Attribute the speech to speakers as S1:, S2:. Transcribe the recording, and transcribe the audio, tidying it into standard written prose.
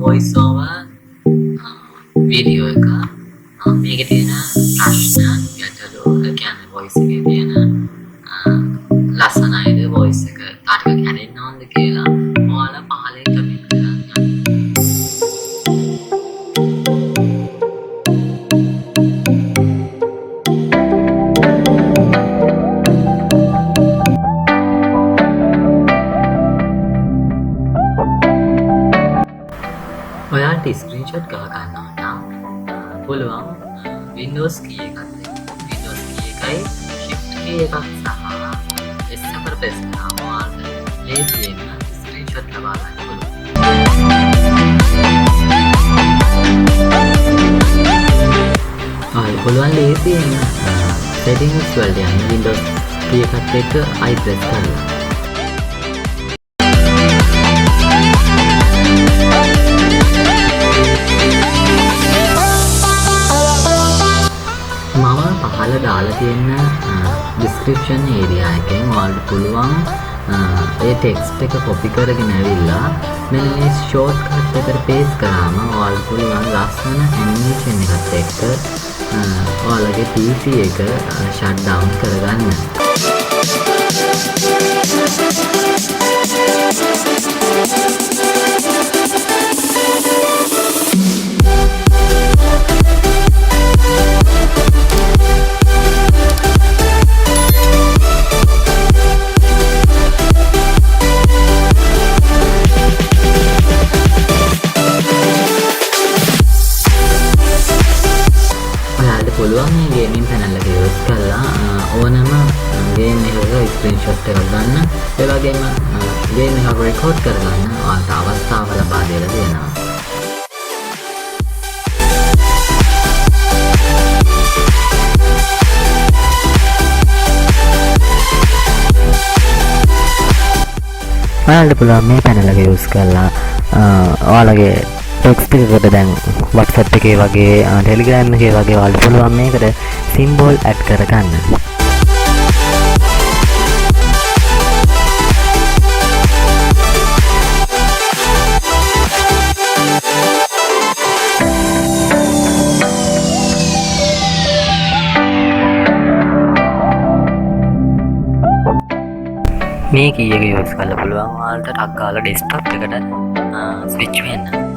S1: voice over video එක මේකේ තියෙන ප්‍රශ්න ගැටලු කියන්නේ voice එකේ තියෙන ලස්සනයිද voice එක තාරික කැඩෙන්න ඕනද කියලා ඔයාලා පහලින් කමෙන්ට් කරන්න. ඔයාලට ස්ක්‍රීන්ෂොට් ගහ ගන්නවා නම් පුළුවන් Windows key එකත් Windows key එකයි Shift key එකක් සහ S එක press කරාම ඔයාලට ලේසියෙන් ස්ක්‍රීන්ෂොට් ලබා ගන්න පුළුවන්. පුළුවන් ලේසියෙන් settings වලට යන්න Windows key එකත් එක්ක I press කරලා පහල දාලා තියෙන description area එකෙන් ඔයාලට පුළුවන් ඒ text එක copy කරගෙන ඇවිල්ලා මෙන්න මේ shortcut එකට paste කරාම ඔයාලට පුළුවන් ලස්සන animation එකත් එක්ක ඔයාලගේ PC එක shut down කරගන්න. පුළුවන් මේ ගේමින් පැනල් එක යූස් කරලා ඕනම ගේම් එකක ස්ක්‍රීන්ෂොට් එකක් ගන්න. ඒ වගේම ගේම් එකක් රෙකෝඩ් කරගන්න ඔයාලට අවස්ථාව ලබා දෙලා දෙනවා.
S2: ඔයාලට පුළුවන් මේ පැනල් එක යූස් කරලා ඔයාලගේ ටෙක්ස්ට් එකකට දැන් WhatsApp එකේ වගේ Telegram එකේ වගේ ඔයාලට පුළුවන් මේකට සිම්බෝල් ඇඩ් කරගන්න. මේ කී එක යූස් කරලා පුළුවන් ඔයාලට ටක් ගාලා ඩෙස්ක්ටොප් එකට ස්විච් වෙන්න.